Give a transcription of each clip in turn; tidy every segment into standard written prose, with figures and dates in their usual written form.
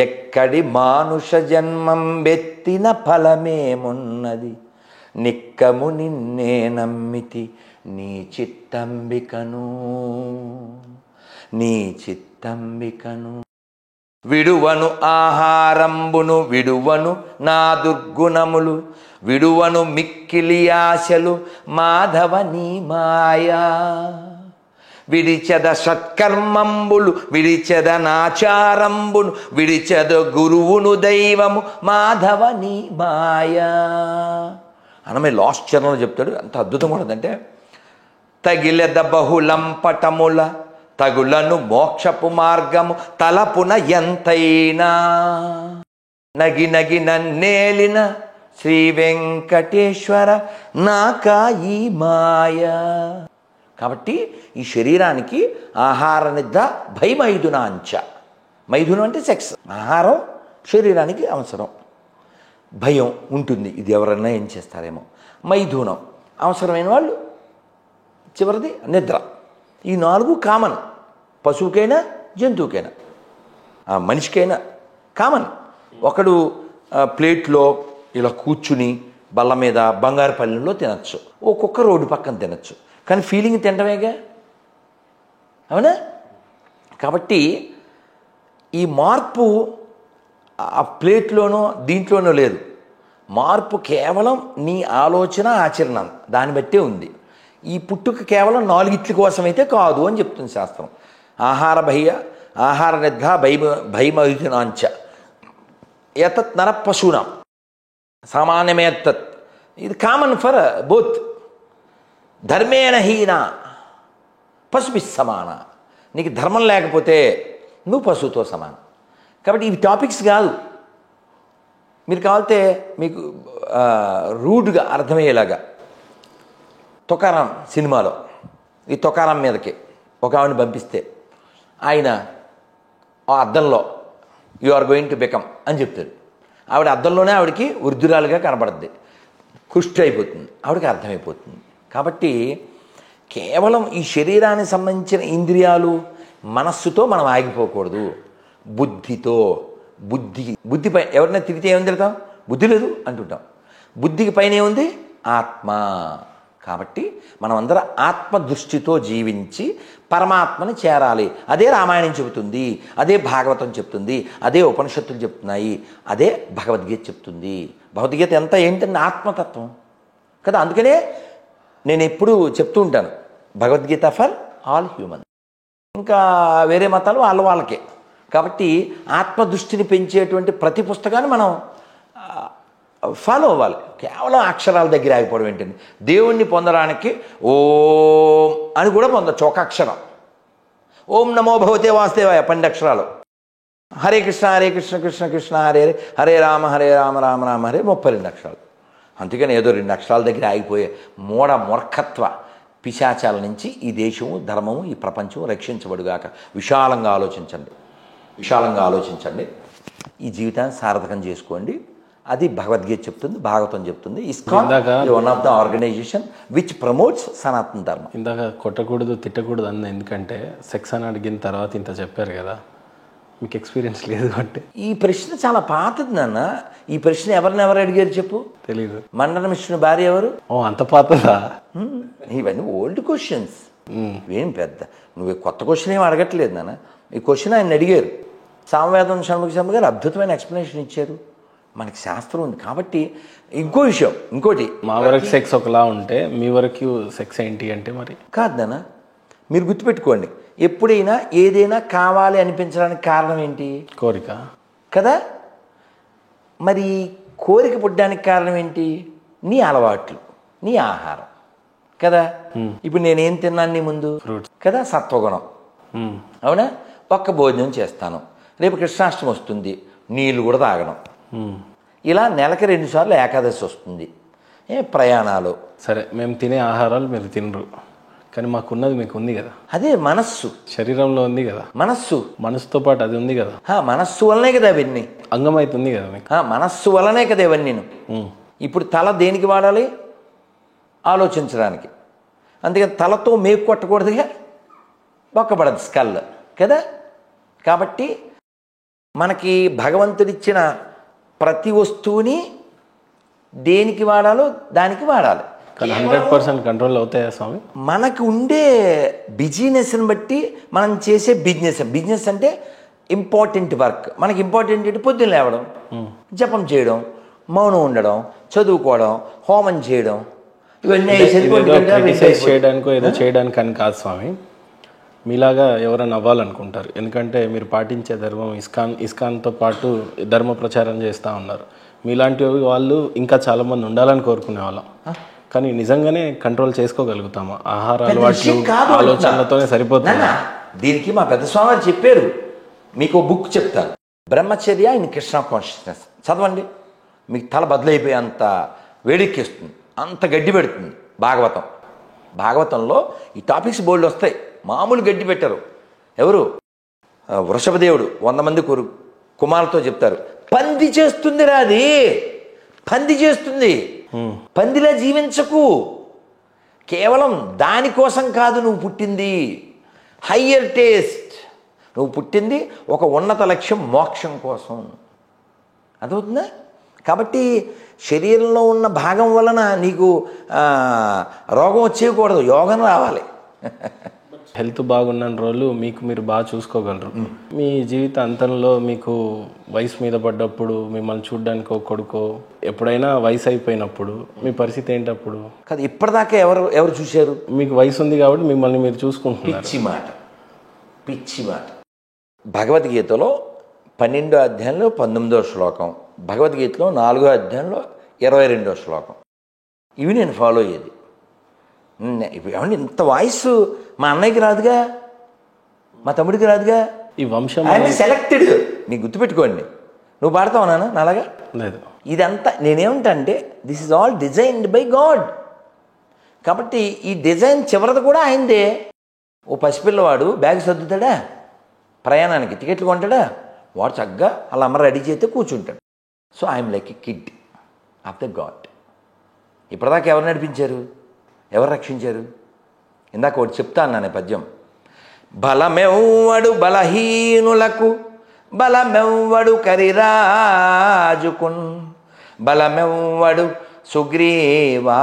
ఎక్కడి మానుష జన్మం బెత్తిన ఫలమేమున్నది నిక్కము నిన్నే నమ్మితి నీ చిత్తంబికను నీ చిత్తంబికను విడువను ఆహారంబును విడువను నా దుర్గుణములు విడువను మిక్కిలి ఆశలు మాధవ నీ మాయా విడిచెద సత్కర్మంబులు విడిచెద నాచారంబును విడిచెద గురువును దైవము మాధవ నీ మాయా అనమే లాస్ట్ చరణంలో చెప్తాడు. అంత అద్భుతంగా ఉంటుందంటే తగిలెద బహుళంపటముల తగులను మోక్షపు మార్గము తలపున ఎంతైనా నగి నగి నన్నేలిన శ్రీ వెంకటేశ్వర నాకా ఈ మాయా. కాబట్టి ఈ శరీరానికి ఆహార నిద్ర భయమైదునాంచ. మైథునం అంటే సెక్స్. ఆహారం శరీరానికి అవసరం. భయం ఉంటుంది, ఇది ఎవరన్నా ఏం చేస్తారేమో. మైథునం అవసరమైన వాళ్ళు, చివరిది నిద్ర. ఈ 4 కామన్. పశువుకైనా జంతువుకైనా మనిషికైనా కామన్. ఒకడు ప్లేట్లో ఇలా కూర్చుని బల్ల మీద బంగారు పల్లెల్లో తినచ్చు, ఒక్కొక్క రోడ్డు పక్కన తినచ్చు, కానీ ఫీలింగ్ తినటమేగా, అవునా? కాబట్టి ఈ మార్పు ఆ ప్లేట్లోనో దీంట్లోనో లేదు. మార్పు కేవలం నీ ఆలోచన ఆచరణ దాన్ని బట్టే ఉంది. ఈ పుట్టుక కేవలం 4 ఇట్ల కోసం అయితే కాదు అని చెప్తుంది శాస్త్రం. ఆహార నిద్ర భయమైదునాంచ ఎతత్ నర పశూనాం సామాన్యమేతత్. ఇది కామన్ ఫర్ బోత్. ధర్మేణ హీన పశుభి సమాన. నీకు ధర్మం లేకపోతే నువ్వు పశువుతో సమానం. కాబట్టి ఇవి టాపిక్స్ కాదు. మీరు కావాలితే మీకు రూడ్గా అర్థమయ్యేలాగా, తుకారాం సినిమాలో ఈ తుకారాం మీదకి ఒక ఆవిడని పంపిస్తే ఆయన ఆ అద్దంలో you are going to become అని చెప్తాడు. ఆవిడ అద్దంలోనే ఆవిడకి వృద్ధురాలుగా కనబడుద్ది, కుష్టి అయిపోతుంది, ఆవిడకి అర్థమైపోతుంది. కాబట్టి కేవలం ఈ శరీరానికి సంబంధించిన ఇంద్రియాలు మనస్సుతో మనం ఆగిపోకూడదు. బుద్ధితో, బుద్ధిపై ఎవరైనా తిరిగితే ఏమని తిడతాం? బుద్ధి లేదు అంటుంటాం. బుద్ధికి పైన ఏముంది? ఆత్మ. కాబట్టి మనం అందరం ఆత్మదృష్టితో జీవించి పరమాత్మని చేరాలి. అదే రామాయణం చెబుతుంది, అదే భాగవతం చెప్తుంది, అదే ఉపనిషత్తులు చెప్తున్నాయి, అదే భగవద్గీత చెప్తుంది. భగవద్గీత ఎంత ఏంటంటే ఆత్మతత్వం కదా. అందుకనే నేను ఎప్పుడు చెప్తూ ఉంటాను, భగవద్గీత ఫర్ ఆల్ హ్యూమన్. ఇంకా వేరే మతాలు వాళ్ళకే. కాబట్టి ఆత్మదృష్టిని పెంచేటువంటి ప్రతి పుస్తకాన్ని మనం ఫాలో అవ్వాలి. కేవలం అక్షరాల దగ్గర ఆగిపోవడం ఏంటండి? దేవుణ్ణి పొందడానికి ఓం అని కూడా పొందొచ్చు. ఒక అక్షరం ఓం నమో భగవతే వాసుదేవాయ 12 అక్షరాలు. హరే కృష్ణ హరే కృష్ణ కృష్ణ కృష్ణ హరే హరే, హరే రామ రామ రామ హరే 32 అక్షరాలు. అందుకని ఏదో 2 అక్షరాల దగ్గర ఆగిపోయే మూర్ఖత్వ పిశాచాల నుంచి ఈ దేశము, ధర్మము, ఈ ప్రపంచం రక్షించబడుగాక. విశాలంగా ఆలోచించండి. ఈ జీవితాన్ని సార్థకం చేసుకోండి. అది భగవద్గీత చెప్తుంది, భాగవతం చెప్తుంది. ISKCON one of the organisation which promotes Sanatana Dharma. ఇందాక కొట్టకూడదు తిట్టకూడదు అన్న, ఎందుకంటే సెక్స్ అని అడిగిన తర్వాత ఇంత చెప్పారు కదా, మీకు ఎక్స్పీరియన్స్ లేదు అంటే. ఈ ప్రశ్న చాలా పాతది నాన్న. ఈ ప్రశ్న ఎవరు అడిగారు చెప్పు? తెలీదు. మండన మిశ్రుని భార్య ఎవరు? ఓ అంత పాతదా? ఇవన్నీ ఓల్డ్ క్వశ్చన్స్. ఏం పెద్ద నువ్వు కొత్త క్వశ్చన్ ఏం అడగట్లేదు నాన్న. ఈ క్వశ్చన్ ఆయన అడిగారు. సామవేదం షణ్ముఖ శర్మ గారు అద్భుతమైన ఎక్స్ప్లెనేషన్ ఇచ్చారు. మనకి శాస్త్రం ఉంది కాబట్టి. ఇంకోటి మా వరకు సెక్స్ ఒకలా ఉంటే మీ వరకు సెక్స్ ఏంటి అంటే మరి కాదు నాన్న. మీరు గుర్తుపెట్టుకోండి, ఎప్పుడైనా ఏదైనా కావాలి అనిపించడానికి కారణం ఏంటి? కోరిక కదా. మరి కోరిక పుట్టడానికి కారణం ఏంటి? నీ అలవాట్లు, నీ ఆహారం కదా. ఇప్పుడు నేనేం తిన్నాను నీ ముందు? ఫ్రూట్స్ కదా, సత్వగుణం. అవునా? ఒక్క భోజనం చేస్తాను, రేపు కృష్ణాష్టమి వస్తుంది, నీళ్ళు కూడా తాగడం. ఇలా నెలకి 2 సార్లు ఏకాదశి వస్తుంది. ప్రయాణాలు. సరే, మేము తినే ఆహారాలు మీరు తినరు, కానీ మాకున్నది మీకు ఉంది కదా. అదే మనస్సు. శరీరంలో ఉంది కదా మనస్సుతో పాటు అది ఉంది కదా. మనస్సు వల్లనే కదా అవన్నీ. అంగం అవుతుంది కదా మీకు. మనస్సు వల్లనే కదా ఇవన్నీ. ఇప్పుడు తల దేనికి వాడాలి? ఆలోచించడానికి. అందుకని తలతో మేకు కొట్టకూడదుగా, బొక్కబడదు స్కల్ కదా. కాబట్టి మనకి భగవంతుడిచ్చిన ప్రతి వస్తువుని దేనికి వాడాలో దానికి వాడాలి. కానీ 100% కంట్రోల్ అవుతాయా స్వామి? మనకు ఉండే బిజీనెస్ని బట్టి మనం చేసే బిజినెస్ అంటే ఇంపార్టెంట్ వర్క్. మనకి ఇంపార్టెంట్ అంటే పొద్దున్న లేవడం, జపం చేయడం, మౌనం ఉండడం, చదువుకోవడం, హోమం చేయడం, ఇవన్నీ క్రిటిసైజ్ చేయడానికో ఏదో చేయడానికి అని కాదు స్వామి. మీలాగా ఎవరైనా అవ్వాలనుకుంటారు. ఎందుకంటే మీరు పాటించే ధర్మం ఇస్కాన్తో పాటు ధర్మ ప్రచారం చేస్తూ ఉన్నారు. మీలాంటి వాళ్ళు ఇంకా చాలామంది ఉండాలని కోరుకునే వాళ్ళం. కానీ నిజంగానే కంట్రోల్ చేసుకోగలుగుతామా? ఆహార అలవాట్లు ఆలోచనలతోనే సరిపోతుంది. దీనికి మా పెద్ద స్వామి చెప్పారు. మీకు బుక్ చెప్తాను, బ్రహ్మచర్య ఇన్ కృష్ణ కాన్షియస్నెస్. చదవండి, మీకు తల బదులైపోయి అంత వేడెక్కిస్తుంది, అంత గడ్డి పెడుతుంది. భాగవతంలో ఈ టాపిక్స్ బోల్డ్ వస్తాయి. మామూలు గడ్డి పెట్టరు. ఎవరు? వృషభదేవుడు 100 మంది కుమారులతో చెప్తారు, పంది చేస్తుంది రాది, పంది చేస్తుంది, పందిలా జీవించకు. కేవలం దానికోసం కాదు నువ్వు పుట్టింది, హయ్యర్ టేస్ట్. నువ్వు పుట్టింది ఒక ఉన్నత లక్ష్యం, మోక్షం కోసం. అదవుతుందా? కాబట్టి శరీరంలో ఉన్న భాగం వలన నీకు రోగం వచ్చేయకూడదు, యోగం రావాలి. హెల్త్ బాగున్న రోజులు మీకు మీరు బాగా చూసుకోగలరు. మీ జీవిత అంతంలో మీకు వయసు మీద పడ్డప్పుడు, మిమ్మల్ని చూడడానికి ఒక కొడుకో, ఎప్పుడైనా వయసు అయిపోయినప్పుడు మీ పరిస్థితి ఏంటప్పుడు? కాదు, ఇప్పటిదాకా ఎవరు చూశారు? మీకు వయసు ఉంది కాబట్టి మిమ్మల్ని మీరు చూసుకుంటున్నారు. పిచ్చి మాట. భగవద్గీతలో 12వ అధ్యాయంలో 19వ శ్లోకం, భగవద్గీతలో 4వ అధ్యాయంలో 22వ శ్లోకం, ఇవి నేను ఫాలో అయ్యేది. ఏమండి, ఇంత వాయిస్ మా అన్నయ్యకి రాదుగా, మా తమ్ముడికి రాదుగా. ఈ వంశం సెలెక్టెడ్. నీకు గుర్తుపెట్టుకోండి. నువ్వు పాడతావు నాన్న నాలాగా? లేదు. ఇదంతా నేనేమంటా అంటే, this is all designed by God. కాబట్టి ఈ డిజైన్ చివరిది కూడా ఆయనదే. ఓ పసిపిల్లవాడు బ్యాగ్ సర్దుతాడా? ప్రయాణానికి టికెట్లు కొంటాడా? వాడు చక్కగా వాళ్ళ అమ్మ రెడీ చేస్తే కూర్చుంటాడు. So I'm like a kid of the God. ఇప్పటిదాకా ఎవరు నడిపించారు? ఎవరు రక్షించారు? ఇందాక ఒకటి చెప్తా అన్నాను పద్యం. బలమెవ్వడు బలహీనులకు, బలమెవ్వడు కరిరాజుకున్, బలమెవ్వడు సుగ్రీవాదులకున్,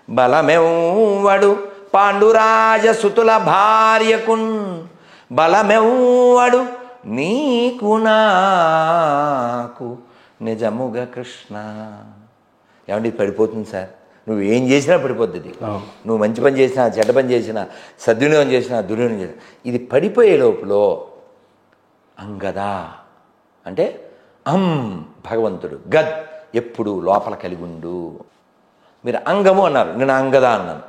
బలమెవ్వడు పాండురాజ సుతుల భార్యకున్, బలమెవ్వడు నీకు నాకు నిజముగా కృష్ణ. ఏమండి, పడిపోతుంది సార్. నువ్వు ఏం చేసినా పడిపోద్ది. నువ్వు మంచి పని చేసినా, చెడ్డ పని చేసినా, సద్వినియోగం చేసినా, దుర్వినియోగం చేసినా, ఇది పడిపోయే లోపల అంగదా అంటే భగవంతుడు, గద్ ఎప్పుడు లోపల కలిగి ఉండు. మీరు అంగము అన్నారు, నేను అంగదా అన్నాను.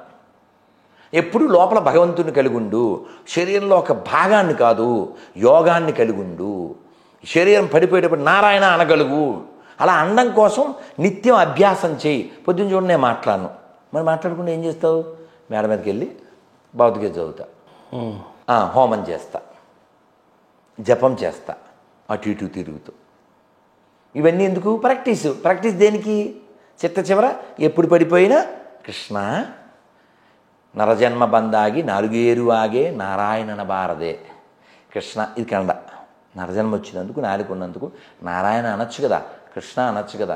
ఎప్పుడు లోపల భగవంతుడిని కలిగి ఉండు. శరీరంలో ఒక భాగాన్ని కాదు, యోగాన్ని కలిగి ఉండు. శరీరం పడిపోయేటప్పుడు నారాయణ అనగలుగు. అలా అనడం కోసం నిత్యం అభ్యాసం చేయి. పొద్దున్న చూడండి, నేను మాట్లాడను. మరి మాట్లాడకుండా ఏం చేస్తావు? మేడ మీదకి వెళ్ళి భౌతిక చదువుతా, హోమం చేస్తా, జపం చేస్తా, అటు ఇటు తిరుగుతూ. ఇవన్నీ ఎందుకు? ప్రాక్టీస్ దేనికి? చిట్ట చివర ఎప్పుడు పడిపోయినా కృష్ణ నరజన్మ బందాగి 4 ఏరు ఆగే నారాయణన భారదే. కృష్ణ, ఇది కన్నడ. నరజన్మ వచ్చినందుకు, నాలుగు ఉన్నందుకు నారాయణ అనొచ్చు కదా, కృష్ణ అనొచ్చు కదా.